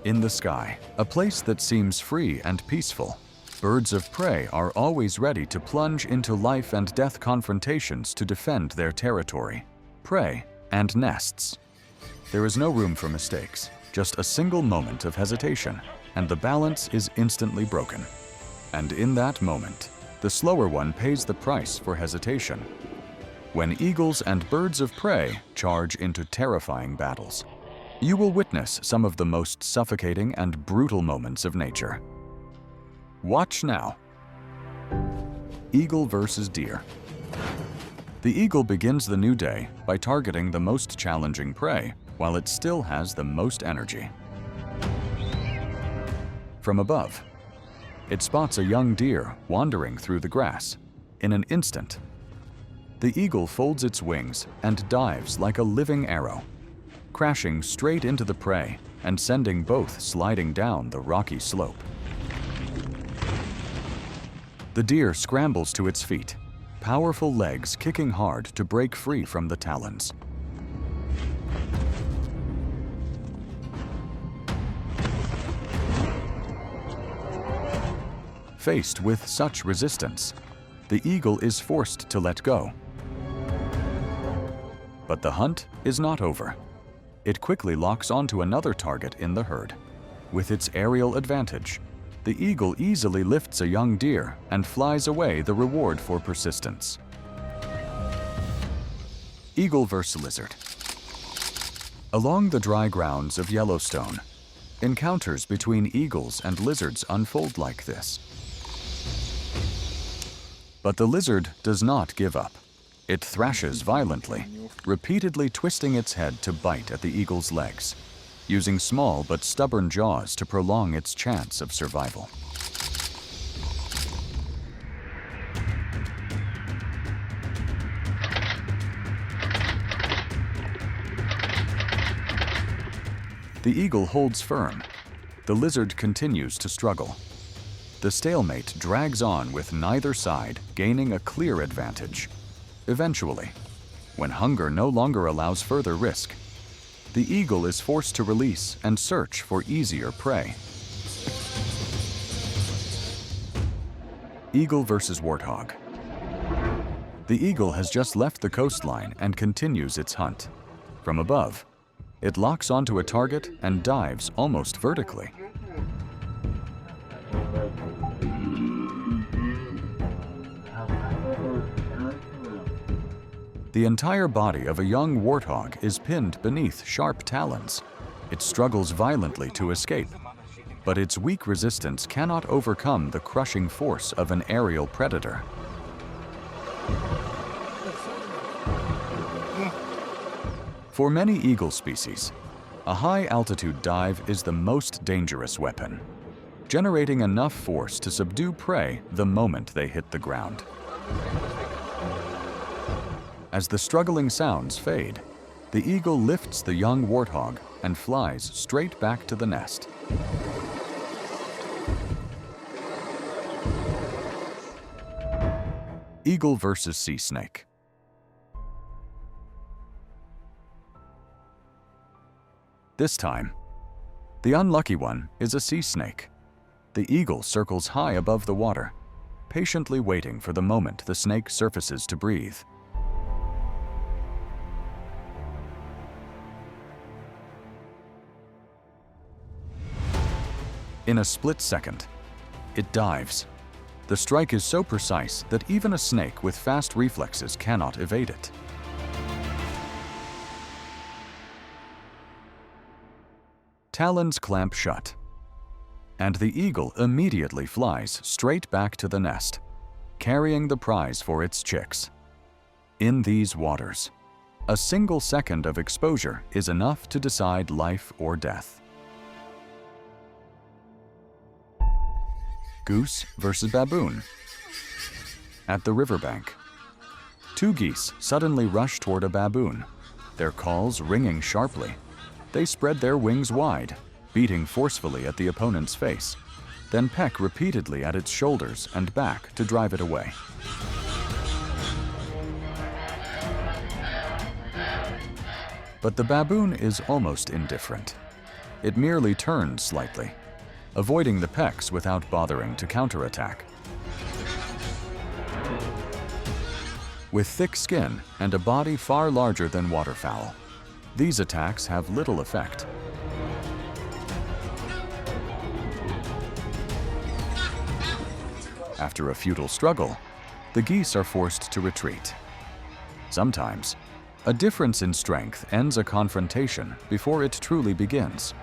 In the sky, a place that seems free and peaceful, birds of prey are always ready to plunge into life and death confrontations to defend their territory, prey, and nests. There is no room for mistakes, just a single moment of hesitation, and the balance is instantly broken. And in that moment, the slower one pays the price for hesitation. When eagles and birds of prey charge into terrifying battles, you will witness some of the most suffocating and brutal moments of nature. Watch now. Eagle versus deer. The eagle begins the new day by targeting the most challenging prey while it still has the most energy. From above, it spots a young deer wandering through the grass. In an instant, the eagle folds its wings and dives like a living arrow, crashing straight into the prey and sending both sliding down the rocky slope. The deer scrambles to its feet, powerful legs kicking hard to break free from the talons. Faced with such resistance, the eagle is forced to let go. But the hunt is not over. It quickly locks onto another target in the herd. With its aerial advantage, the eagle easily lifts a young deer and flies away, the reward for persistence. Eagle versus lizard. Along the dry grounds of Yellowstone, encounters between eagles and lizards unfold like this. But the lizard does not give up. It thrashes violently, repeatedly twisting its head to bite at the eagle's legs, using small but stubborn jaws to prolong its chance of survival. The eagle holds firm. The lizard continues to struggle. The stalemate drags on with neither side gaining a clear advantage. Eventually, when hunger no longer allows further risk, the eagle is forced to release and search for easier prey. Eagle versus warthog. The eagle has just left the coastline and continues its hunt. From above, it locks onto a target and dives almost vertically. The entire body of a young warthog is pinned beneath sharp talons. It struggles violently to escape, but its weak resistance cannot overcome the crushing force of an aerial predator. For many eagle species, a high-altitude dive is the most dangerous weapon, generating enough force to subdue prey the moment they hit the ground. As the struggling sounds fade, the eagle lifts the young warthog and flies straight back to the nest. Eagle versus sea snake. This time, the unlucky one is a sea snake. The eagle circles high above the water, patiently waiting for the moment the snake surfaces to breathe. In a split second, it dives. The strike is so precise that even a snake with fast reflexes cannot evade it. Talons clamp shut, and the eagle immediately flies straight back to the nest, carrying the prize for its chicks. In these waters, a single second of exposure is enough to decide life or death. Goose versus baboon. At the riverbank, two geese suddenly rush toward a baboon, their calls ringing sharply. They spread their wings wide, beating forcefully at the opponent's face, then peck repeatedly at its shoulders and back to drive it away. But the baboon is almost indifferent. It merely turns slightly, avoiding the pecks without bothering to counterattack. With thick skin and a body far larger than waterfowl, these attacks have little effect. After a futile struggle, the geese are forced to retreat. Sometimes, a difference in strength ends a confrontation before it truly begins.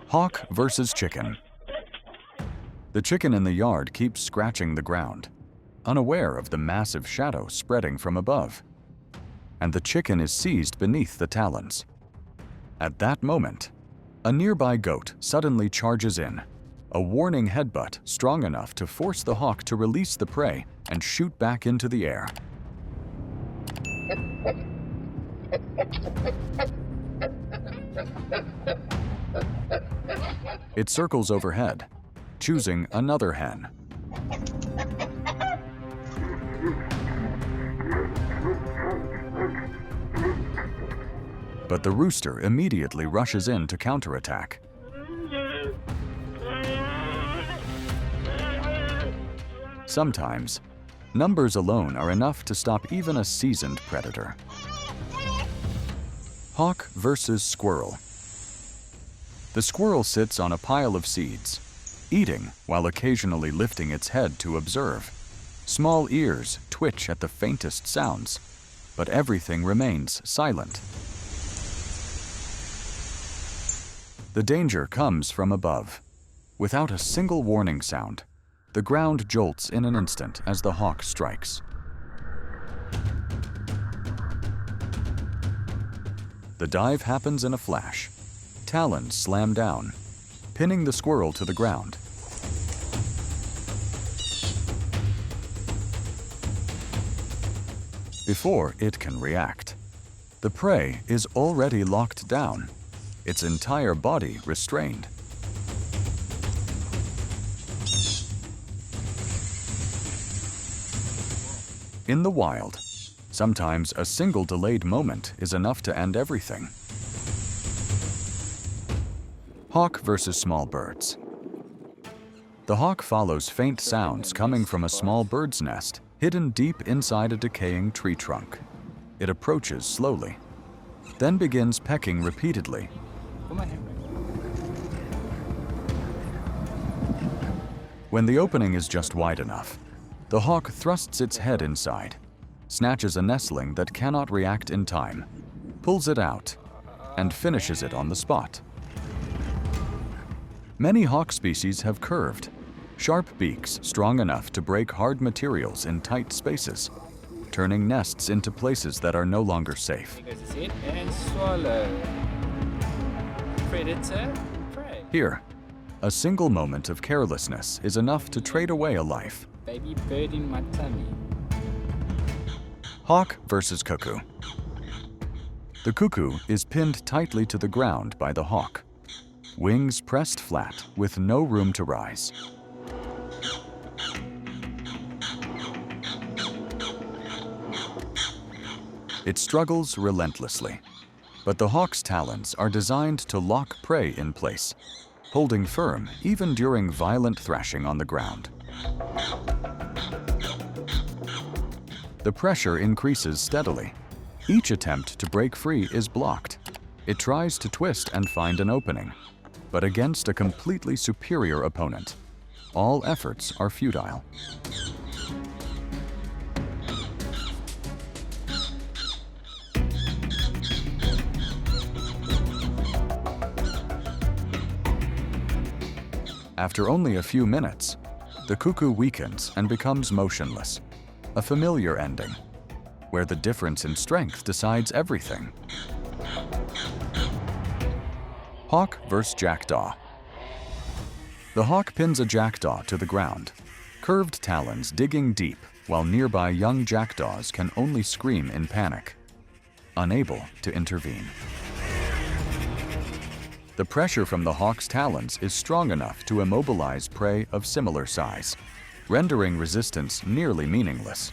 Hawk versus chicken. The chicken in the yard keeps scratching the ground, unaware of the massive shadow spreading from above, and the chicken is seized beneath the talons. At that moment, a nearby goat suddenly charges in, a warning headbutt strong enough to force the hawk to release the prey and shoot back into the air. It circles overhead, choosing another hen. But the rooster immediately rushes in to counterattack. Sometimes, numbers alone are enough to stop even a seasoned predator. Hawk versus squirrel. The squirrel sits on a pile of seeds, eating while occasionally lifting its head to observe. Small ears twitch at the faintest sounds, but everything remains silent. The danger comes from above. Without a single warning sound, the ground jolts in an instant as the hawk strikes. The dive happens in a flash. Talons slam down, pinning the squirrel to the ground. Before it can react, the prey is already locked down, its entire body restrained. In the wild, sometimes a single delayed moment is enough to end everything. Hawk versus small birds. The hawk follows faint sounds coming from a small bird's nest hidden deep inside a decaying tree trunk. It approaches slowly, then begins pecking repeatedly. When the opening is just wide enough, the hawk thrusts its head inside, snatches a nestling that cannot react in time, pulls it out, and finishes it on the spot. Many hawk species have curved, sharp beaks strong enough to break hard materials in tight spaces, turning nests into places that are no longer safe. Predator, prey. Here, a single moment of carelessness is enough to trade away a life. Baby bird in my tummy. Hawk versus cuckoo. The cuckoo is pinned tightly to the ground by the hawk, wings pressed flat with no room to rise. It struggles relentlessly, but the hawk's talons are designed to lock prey in place, holding firm even during violent thrashing on the ground. The pressure increases steadily. Each attempt to break free is blocked. It tries to twist and find an opening, but against a completely superior opponent, all efforts are futile. After only a few minutes, the cuckoo weakens and becomes motionless, a familiar ending, where the difference in strength decides everything. Hawk versus jackdaw. The hawk pins a jackdaw to the ground, curved talons digging deep while nearby young jackdaws can only scream in panic, unable to intervene. The pressure from the hawk's talons is strong enough to immobilize prey of similar size, rendering resistance nearly meaningless.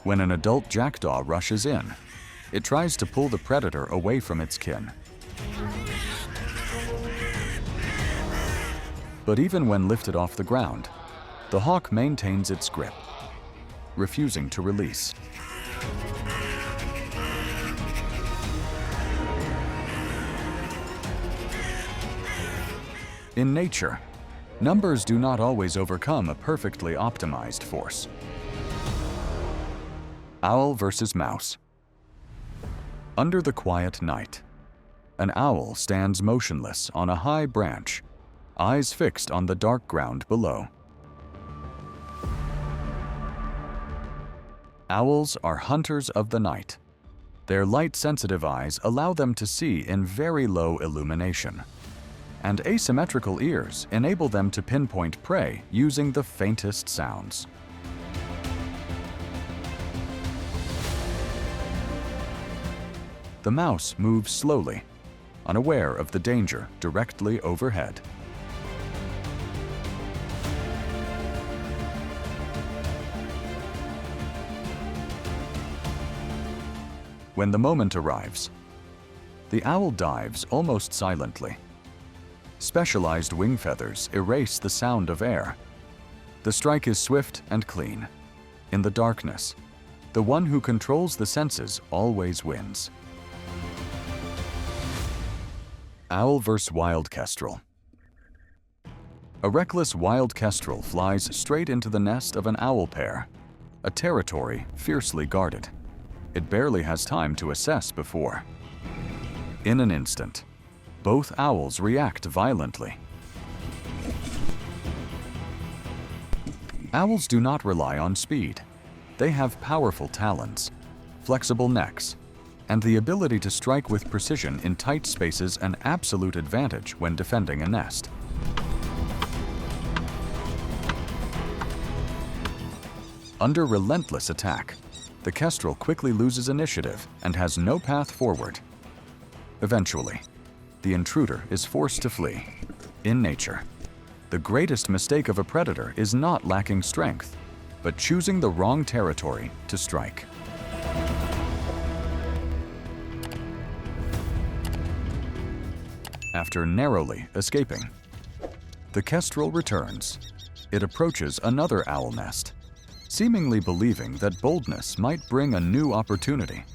When an adult jackdaw rushes in, it tries to pull the predator away from its kin. But even when lifted off the ground, the hawk maintains its grip, refusing to release. In nature, numbers do not always overcome a perfectly optimized force. Owl versus mouse. Under the quiet night, an owl stands motionless on a high branch, eyes fixed on the dark ground below. Owls are hunters of the night. Their light-sensitive eyes allow them to see in very low illumination, and asymmetrical ears enable them to pinpoint prey using the faintest sounds. The mouse moves slowly, unaware of the danger directly overhead. When the moment arrives, the owl dives almost silently. Specialized wing feathers erase the sound of air. The strike is swift and clean. In the darkness, the one who controls the senses always wins. Owl vs. wild kestrel. A reckless wild kestrel flies straight into the nest of an owl pair, a territory fiercely guarded. It barely has time to assess before. In an instant, both owls react violently. Owls do not rely on speed. They have powerful talons, flexible necks, and the ability to strike with precision in tight spaces, an absolute advantage when defending a nest. Under relentless attack, the kestrel quickly loses initiative and has no path forward. Eventually, the intruder is forced to flee. In nature, the greatest mistake of a predator is not lacking strength, but choosing the wrong territory to strike. After narrowly escaping, the kestrel returns. It approaches another owl nest, seemingly believing that boldness might bring a new opportunity.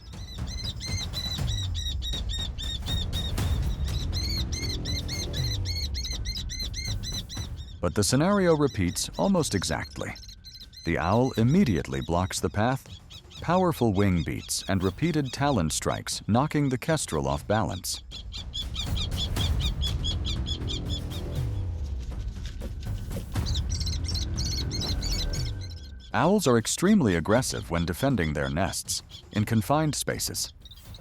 But the scenario repeats almost exactly. The owl immediately blocks the path, powerful wing beats and repeated talon strikes knocking the kestrel off balance. Owls are extremely aggressive when defending their nests in confined spaces.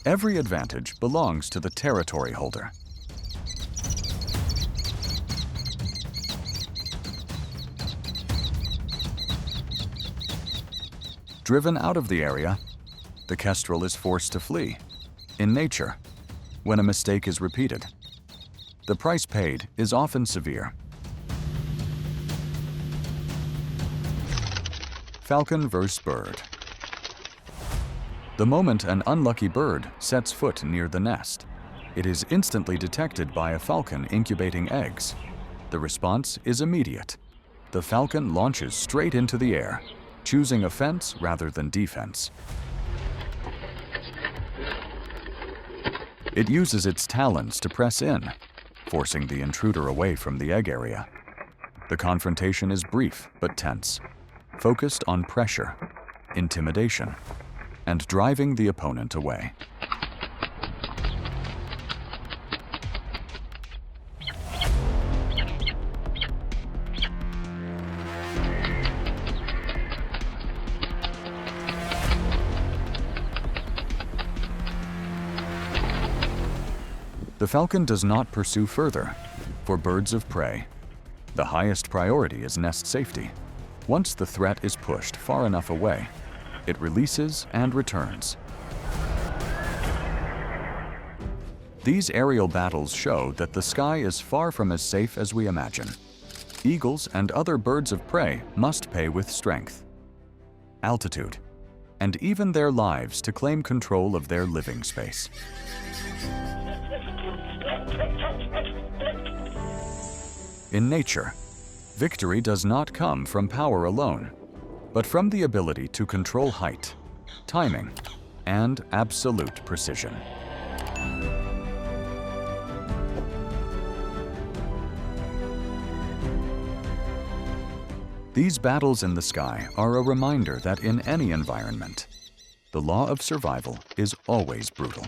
Every advantage belongs to the territory holder. Driven out of the area, the kestrel is forced to flee. In nature, when a mistake is repeated, the price paid is often severe. Falcon vs. bird. The moment an unlucky bird sets foot near the nest, it is instantly detected by a falcon incubating eggs. The response is immediate. The falcon launches straight into the air, choosing offense rather than defense. It uses its talons to press in, forcing the intruder away from the egg area. The confrontation is brief but tense, focused on pressure, intimidation, and driving the opponent away. The falcon does not pursue further. For birds of prey, the highest priority is nest safety. Once the threat is pushed far enough away, it releases and returns. These aerial battles show that the sky is far from as safe as we imagine. Eagles and other birds of prey must pay with strength. Altitude, and even their lives to claim control of their living space. In nature, victory does not come from power alone, but from the ability to control height, timing, and absolute precision. These battles in the sky are a reminder that in any environment, the law of survival is always brutal.